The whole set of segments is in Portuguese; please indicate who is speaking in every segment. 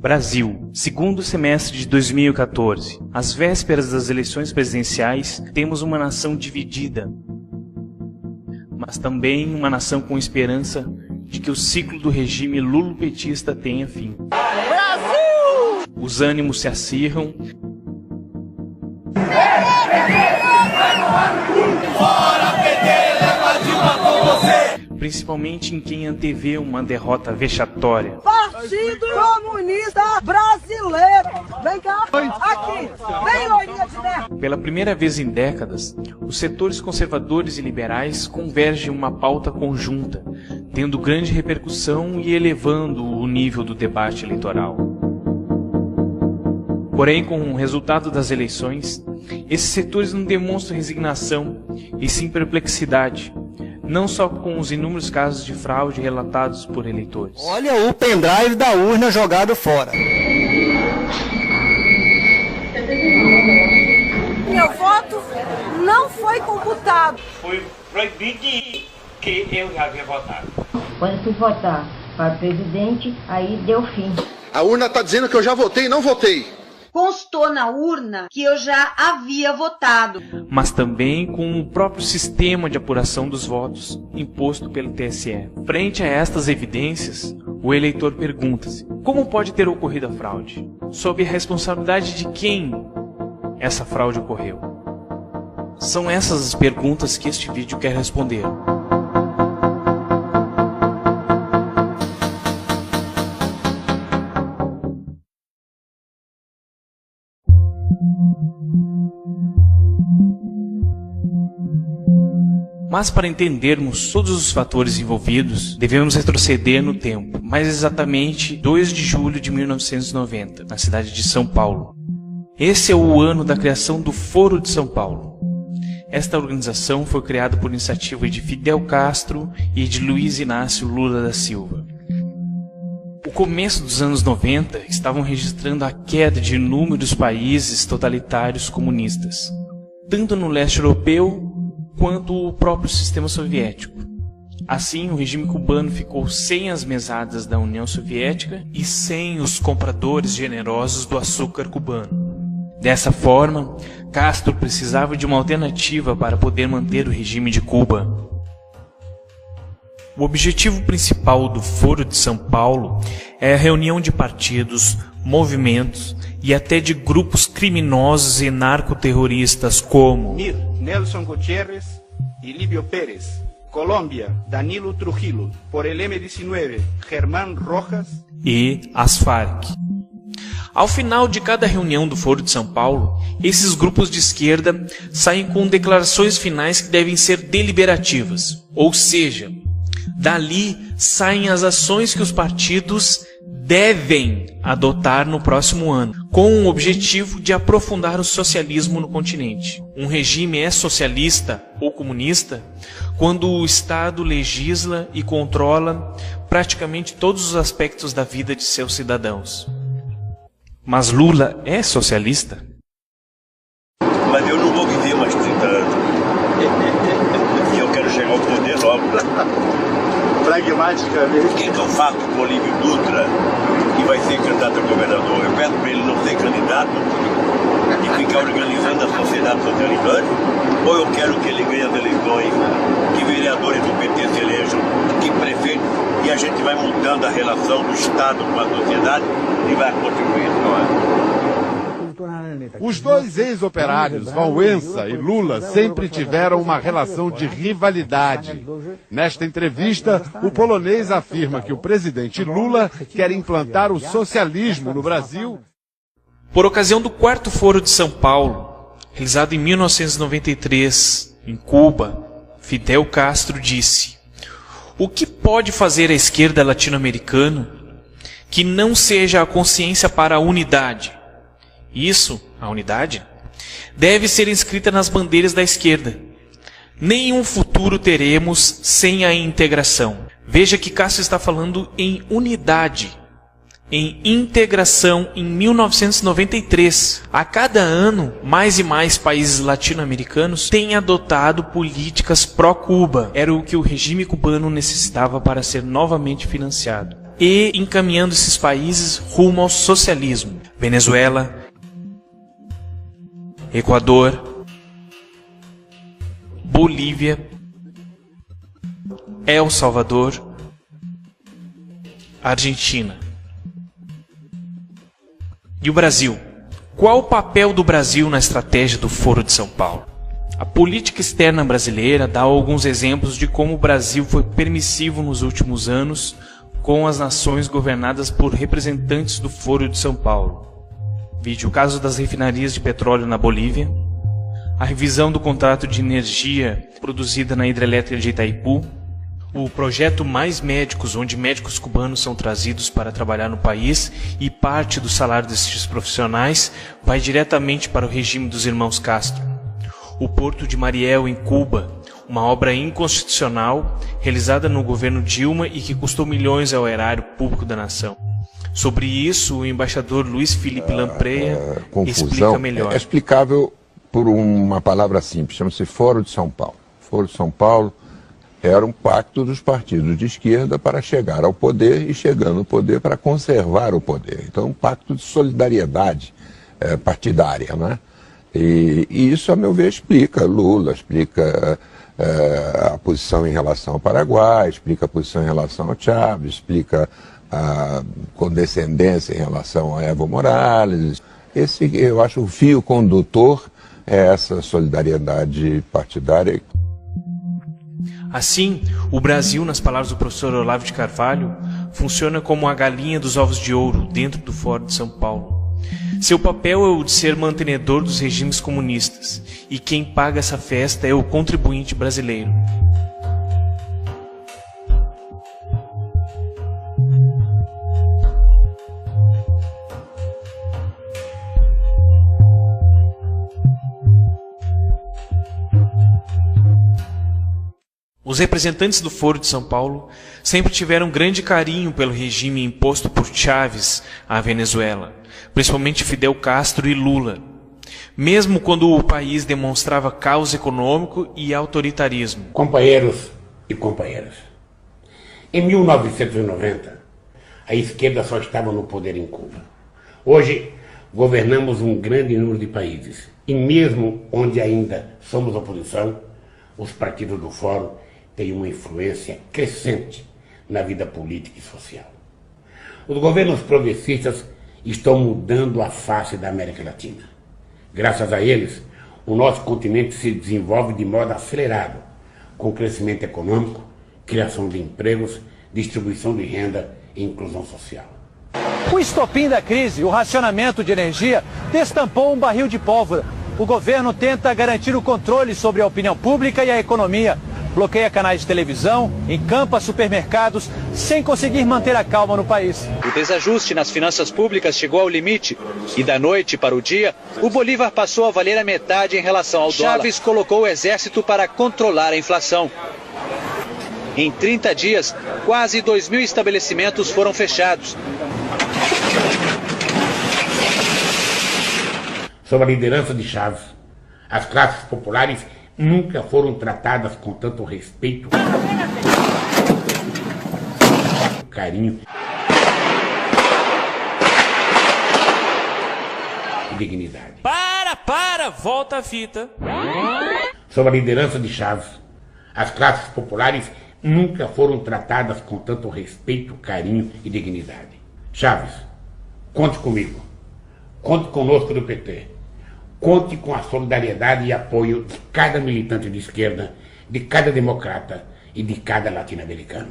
Speaker 1: Brasil, segundo semestre de 2014. Às vésperas das eleições presidenciais, temos uma nação dividida, mas também uma nação com esperança de que o ciclo do regime lulopetista tenha fim. Brasil! Os ânimos se acirram. Principalmente em quem antevê uma derrota vexatória.
Speaker 2: Partido Comunista Brasileiro! Vem cá! Aqui! Vem, loirinha de merda!
Speaker 1: Pela primeira vez em décadas, os setores conservadores e liberais convergem em uma pauta conjunta, tendo grande repercussão e elevando o nível do debate eleitoral. Porém, com o resultado das eleições, esses setores não demonstram resignação e sim perplexidade, não só com os inúmeros casos de fraude relatados por eleitores.
Speaker 3: Olha o pendrive da urna jogado fora.
Speaker 2: Meu voto não foi computado.
Speaker 1: Foi proibido que eu já havia votado.
Speaker 4: Quando fui votar para presidente, aí deu fim.
Speaker 5: A urna está dizendo que eu já votei e não votei.
Speaker 6: Constou na urna que eu já havia votado.
Speaker 1: Mas também com o próprio sistema de apuração dos votos imposto pelo TSE. Frente a estas evidências, o eleitor pergunta-se: como pode ter ocorrido a fraude? Sob a responsabilidade de quem essa fraude ocorreu? São essas as perguntas que este vídeo quer responder. Mas para entendermos todos os fatores envolvidos, devemos retroceder no tempo, mais exatamente 2 de julho de 1990, na cidade de São Paulo. Esse é o ano da criação do Foro de São Paulo. Esta organização foi criada por iniciativa de Fidel Castro e de Luiz Inácio Lula da Silva. O começo dos anos 90 estavam registrando a queda de inúmeros países totalitários comunistas, tanto no leste europeu quanto o próprio sistema soviético. Assim, o regime cubano ficou sem as mesadas da União Soviética e sem os compradores generosos do açúcar cubano. Dessa forma, Castro precisava de uma alternativa para poder manter o regime de Cuba. O objetivo principal do Foro de São Paulo é a reunião de partidos, movimentos e até de grupos criminosos e narcoterroristas como
Speaker 7: Nelson Gutiérrez e Líbio Pérez. Colômbia, Danilo Trujillo. Por el M-19, Germán Rojas
Speaker 1: e as Farc. Ao final de cada reunião do Foro de São Paulo, esses grupos de esquerda saem com declarações finais que devem ser deliberativas, ou seja, dali saem as ações que os partidos devem adotar no próximo ano, com o objetivo de aprofundar o socialismo no continente. Um regime é socialista ou comunista quando o Estado legisla e controla praticamente todos os aspectos da vida de seus cidadãos. Mas Lula é socialista?
Speaker 8: Mas eu não vou viver mais 30 anos. E eu quero chegar ao poder logo. Pragmaticamente. Então faço com o Olívio Dutra, que vai ser candidato a governador. Eu peço para ele não ser candidato e ficar organizando a sociedade socializante. Ou eu quero que ele ganhe as eleições, que vereadores do PT se elejam, que prefeitos, e a gente vai mudando a relação do Estado com a sociedade e vai contribuir.
Speaker 9: Os dois ex-operários, Walesa e Lula, sempre tiveram uma relação de rivalidade. Nesta entrevista, o polonês afirma que o presidente Lula quer implantar o socialismo no Brasil.
Speaker 1: Por ocasião do 4º Foro de São Paulo, realizado em 1993, em Cuba, Fidel Castro disse: o que pode fazer a esquerda latino-americana que não seja a consciência para a unidade? Isso, a unidade, deve ser inscrita nas bandeiras da esquerda. Nenhum futuro teremos sem a integração. Veja que Castro está falando em unidade, em integração em 1993. A cada ano, mais e mais países latino-americanos têm adotado políticas pró-Cuba. Era o que o regime cubano necessitava para ser novamente financiado. e encaminhando esses países rumo ao socialismo. Venezuela, Equador, Bolívia, El Salvador, Argentina. E o Brasil? Qual o papel do Brasil na estratégia do Foro de São Paulo? A política externa brasileira dá alguns exemplos de como o Brasil foi permissivo nos últimos anos com as nações governadas por representantes do Foro de São Paulo. Vide o caso das refinarias de petróleo na Bolívia, a revisão do contrato de energia produzida na hidrelétrica de Itaipu, o projeto Mais Médicos, onde médicos cubanos são trazidos para trabalhar no país e parte do salário desses profissionais vai diretamente para o regime dos irmãos Castro. O Porto de Mariel, em Cuba, uma obra inconstitucional realizada no governo Dilma e que custou milhões ao erário público da nação. Sobre isso, o embaixador Luiz Felipe Lampreia explica melhor.
Speaker 10: É explicável por uma palavra simples, chama-se Foro de São Paulo. Foro de São Paulo era um pacto dos partidos de esquerda para chegar ao poder e, chegando ao poder, para conservar o poder. Então, um pacto de solidariedade partidária, né? E isso, a meu ver, explica Lula, explica a posição em relação ao Paraguai, explica a posição em relação ao Chávez, explica a condescendência em relação a Evo Morales. Esse, eu acho, o fio condutor é essa solidariedade partidária.
Speaker 1: Assim, o Brasil, nas palavras do professor Olavo de Carvalho, funciona como a galinha dos ovos de ouro dentro do Foro de São Paulo. Seu papel é o de ser mantenedor dos regimes comunistas, e quem paga essa festa é o contribuinte brasileiro. Os representantes do Foro de São Paulo sempre tiveram grande carinho pelo regime imposto por Chávez à Venezuela, principalmente Fidel Castro e Lula, mesmo quando o país demonstrava caos econômico e autoritarismo.
Speaker 11: Companheiros e companheiras, em 1990, a esquerda só estava no poder em Cuba. Hoje, governamos um grande número de países, e mesmo onde ainda somos oposição, os partidos do Fórum têm uma influência crescente na vida política e social. Os governos progressistas estão mudando a face da América Latina. Graças a eles, o nosso continente se desenvolve de modo acelerado, com crescimento econômico, criação de empregos, distribuição de renda e inclusão social.
Speaker 12: O estopim da crise, o racionamento de energia, destampou um barril de pólvora. O governo tenta garantir o controle sobre a opinião pública e a economia. Bloqueia canais de televisão, encampa supermercados, sem conseguir manter a calma no país.
Speaker 13: O desajuste nas finanças públicas chegou ao limite e da noite para o dia, o Bolívar passou a valer a metade em relação ao dólar. Chávez colocou o exército para controlar a inflação. Em 30 dias, quase 2.000 estabelecimentos foram fechados.
Speaker 11: Sob a liderança de Chávez, as classes populares nunca foram tratadas com tanto respeito, carinho e dignidade.
Speaker 1: Volta a fita.
Speaker 11: Sob a liderança de Chávez, as classes populares nunca foram tratadas com tanto respeito, carinho e dignidade. Chávez, conte comigo. Conte conosco do PT. Conte com a solidariedade e apoio de cada militante de esquerda, de cada democrata e de cada latino-americano.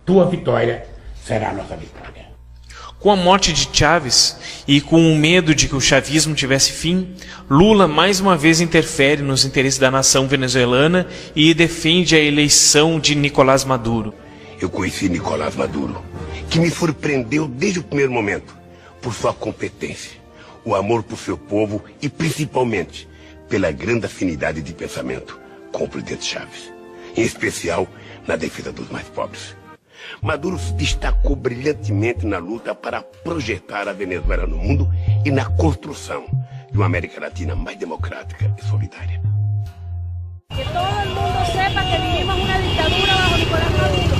Speaker 11: Tua vitória será a nossa vitória.
Speaker 1: Com a morte de Chávez e com o medo de que o chavismo tivesse fim, Lula mais uma vez interfere nos interesses da nação venezuelana e defende a eleição de Nicolás Maduro.
Speaker 14: Eu conheci Nicolás Maduro, que me surpreendeu desde o primeiro momento por sua competência, o amor por seu povo e, principalmente, pela grande afinidade de pensamento com o presidente Chávez, em especial na defesa dos mais pobres. Maduro se destacou brilhantemente na luta para projetar a Venezuela no mundo e na construção de uma América Latina mais democrática e solidária.
Speaker 15: Que todo el mundo sepa que vivimos una dictadura bajo Nicolás Maduro.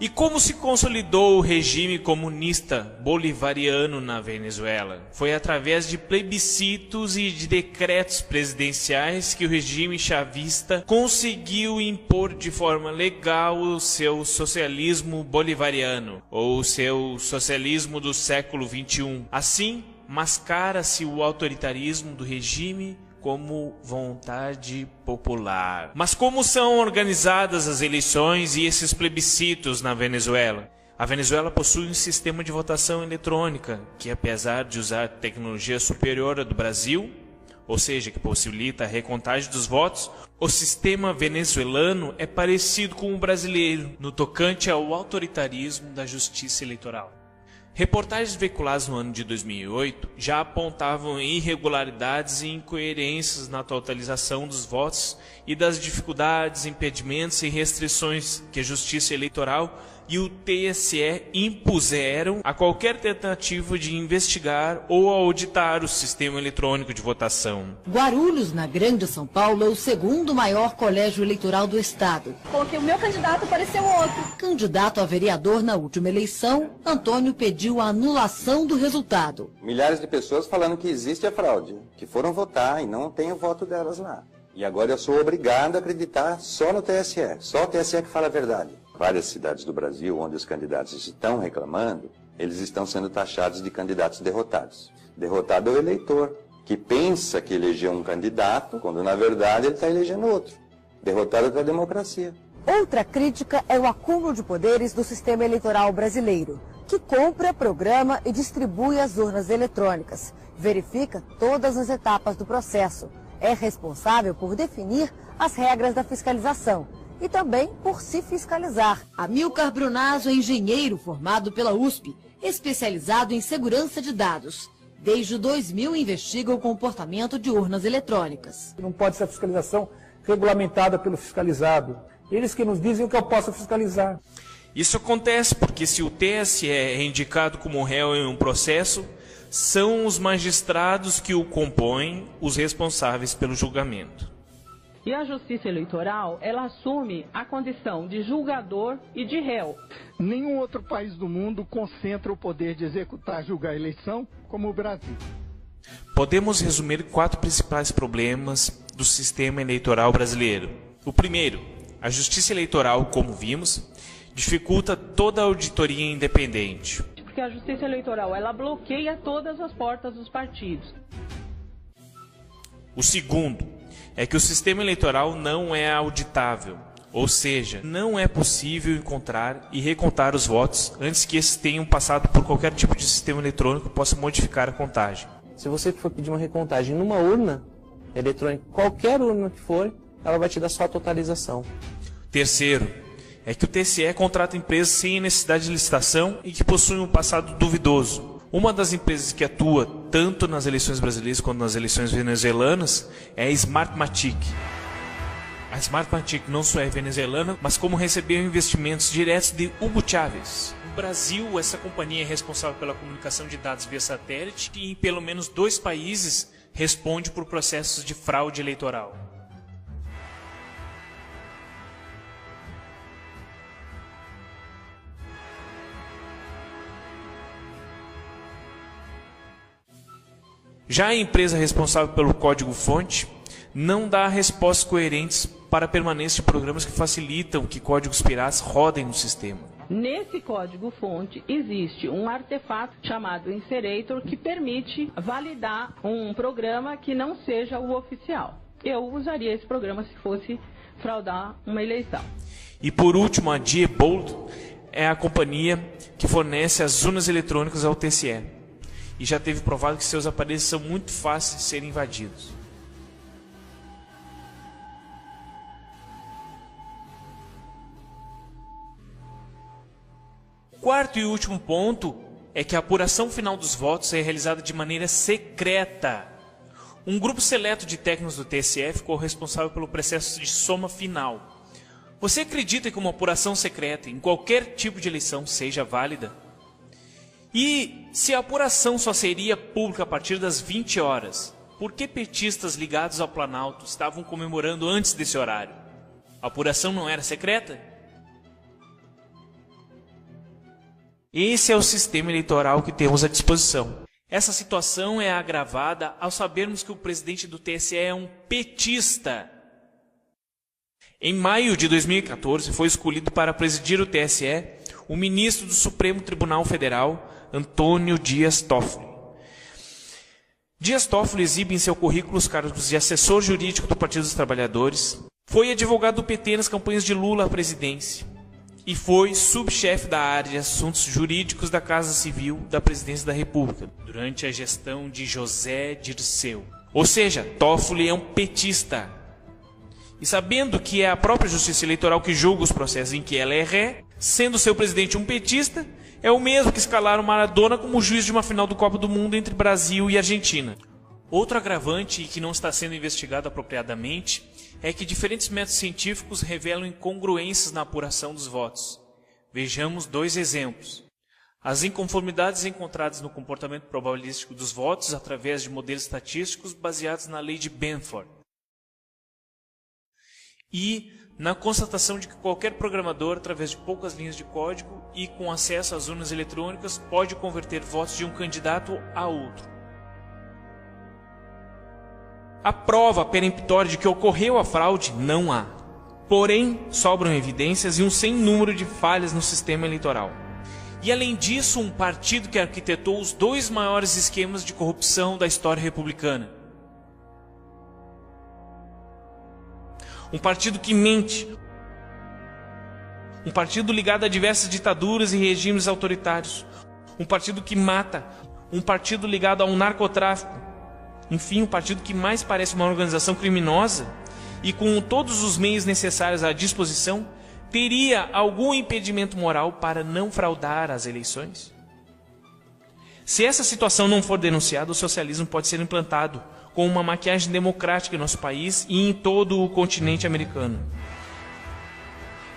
Speaker 1: E como se consolidou o regime comunista bolivariano na Venezuela? Foi através de plebiscitos e de decretos presidenciais que o regime chavista conseguiu impor de forma legal o seu socialismo bolivariano, ou seu socialismo do século XXI. Assim, mascara-se o autoritarismo do regime como vontade popular. Mas como são organizadas as eleições e esses plebiscitos na Venezuela? A Venezuela possui um sistema de votação eletrônica que, apesar de usar tecnologia superior à do Brasil, ou seja, que possibilita a recontagem dos votos, o sistema venezuelano é parecido com o brasileiro no tocante ao autoritarismo da justiça eleitoral. Reportagens veiculadas no ano de 2008 já apontavam irregularidades e incoerências na totalização dos votos e das dificuldades, impedimentos e restrições que a Justiça Eleitoral e o TSE impuseram a qualquer tentativa de investigar ou auditar o sistema eletrônico de votação.
Speaker 16: Guarulhos, na Grande São Paulo, é o segundo maior colégio eleitoral do estado.
Speaker 15: Coloquei o meu candidato, apareceu outro.
Speaker 16: Candidato a vereador na última eleição, Antônio pediu a anulação do resultado.
Speaker 17: Milhares de pessoas falando que existe a fraude, que foram votar e não tem o voto delas lá. E agora eu sou obrigado a acreditar só no TSE, só o TSE que fala a verdade. Várias cidades do Brasil, onde os candidatos estão reclamando, eles estão sendo taxados de candidatos derrotados. Derrotado é o eleitor, que pensa que elegeu um candidato, quando na verdade ele está elegendo outro. Derrotado é a democracia.
Speaker 18: Outra crítica é o acúmulo de poderes do sistema eleitoral brasileiro, que compra, programa e distribui as urnas eletrônicas, verifica todas as etapas do processo, é responsável por definir as regras da fiscalização e também por se fiscalizar.
Speaker 16: Amilcar Brunazzo é engenheiro formado pela USP, especializado em segurança de dados. Desde 2000 investiga o comportamento de urnas eletrônicas.
Speaker 19: Não pode ser a fiscalização regulamentada pelo fiscalizado. Eles que nos dizem o que eu posso fiscalizar.
Speaker 1: Isso acontece porque se o TSE é indicado como réu em um processo, são os magistrados que o compõem os responsáveis pelo julgamento.
Speaker 20: E a Justiça Eleitoral, ela assume a condição de julgador e de réu.
Speaker 21: Nenhum outro país do mundo concentra o poder de executar e julgar a eleição como o Brasil.
Speaker 1: Podemos resumir 4 principais problemas do sistema eleitoral brasileiro. O primeiro, a Justiça Eleitoral, como vimos, dificulta toda a auditoria independente.
Speaker 20: Porque a Justiça Eleitoral, ela bloqueia todas as portas dos partidos.
Speaker 1: O segundo é que o sistema eleitoral não é auditável, ou seja, não é possível encontrar e recontar os votos antes que esses tenham passado por qualquer tipo de sistema eletrônico que possa modificar a contagem.
Speaker 22: Se você for pedir uma recontagem numa urna eletrônica, qualquer urna que for, ela vai te dar só a totalização.
Speaker 1: Terceiro, é que o TSE contrata empresas sem necessidade de licitação e que possuem um passado duvidoso. Uma das empresas que atua tanto nas eleições brasileiras quanto nas eleições venezuelanas é a Smartmatic. A Smartmatic não só é venezuelana, mas como recebeu investimentos diretos de Hugo Chávez. No Brasil, essa companhia é responsável pela comunicação de dados via satélite e em pelo menos 2 países responde por processos de fraude eleitoral. Já a empresa responsável pelo código-fonte não dá respostas coerentes para a permanência de programas que facilitam que códigos piratas rodem no sistema.
Speaker 20: Nesse código-fonte existe um artefato chamado Inserator que permite validar um programa que não seja o oficial. Eu usaria esse programa se fosse fraudar uma eleição.
Speaker 1: E por último, a Diebold é a companhia que fornece as urnas eletrônicas ao TSE. E já teve provado que seus aparelhos são muito fáceis de serem invadidos. O quarto e último ponto é que a apuração final dos votos é realizada de maneira secreta. Um grupo seleto de técnicos do TSE ficou responsável pelo processo de soma final. Você acredita que uma apuração secreta em qualquer tipo de eleição seja válida? E se a apuração só seria pública a partir das 20 horas, por que petistas ligados ao Planalto estavam comemorando antes desse horário? A apuração não era secreta? Esse é o sistema eleitoral que temos à disposição. Essa situação é agravada ao sabermos que o presidente do TSE é um petista. Em maio de 2014, foi escolhido para presidir o TSE o ministro do Supremo Tribunal Federal, Antônio Dias Toffoli. Dias Toffoli exibe em seu currículo os cargos de assessor jurídico do Partido dos Trabalhadores, foi advogado do PT nas campanhas de Lula à presidência e foi subchefe da área de assuntos jurídicos da Casa Civil da Presidência da República, durante a gestão de José Dirceu. Ou seja, Toffoli é um petista. E sabendo que é a própria Justiça Eleitoral que julga os processos em que ela é ré, sendo seu presidente um petista, é o mesmo que escalaram Maradona como juiz de uma final do Copa do Mundo entre Brasil e Argentina. Outro agravante, e que não está sendo investigado apropriadamente, é que diferentes métodos científicos revelam incongruências na apuração dos votos. Vejamos 2 exemplos. As inconformidades encontradas no comportamento probabilístico dos votos através de modelos estatísticos baseados na lei de Benford. E na constatação de que qualquer programador, através de poucas linhas de código e com acesso às urnas eletrônicas, pode converter votos de um candidato a outro. A prova peremptória de que ocorreu a fraude não há. Porém, sobram evidências e um sem número de falhas no sistema eleitoral. E além disso, um partido que arquitetou os 2 maiores esquemas de corrupção da história republicana. Um partido que mente. Um partido ligado a diversas ditaduras e regimes autoritários. Um partido que mata. Um partido ligado ao narcotráfico. Enfim, um partido que mais parece uma organização criminosa e com todos os meios necessários à disposição, teria algum impedimento moral para não fraudar as eleições? Se essa situação não for denunciada, o socialismo pode ser implantado com uma maquiagem democrática em nosso país e em todo o continente americano.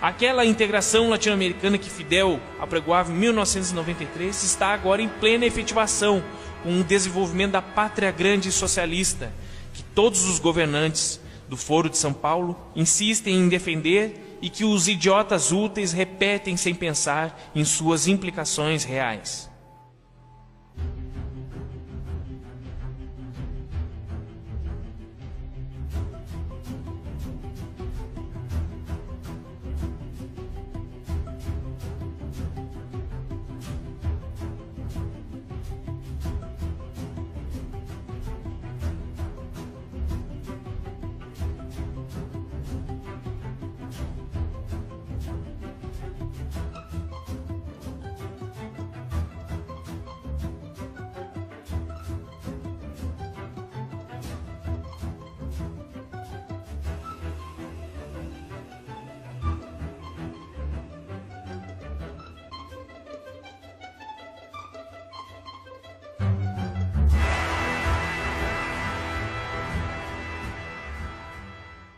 Speaker 1: Aquela integração latino-americana que Fidel apregoava em 1993 está agora em plena efetivação, com o desenvolvimento da pátria grande socialista, que todos os governantes do Foro de São Paulo insistem em defender e que os idiotas úteis repetem sem pensar em suas implicações reais.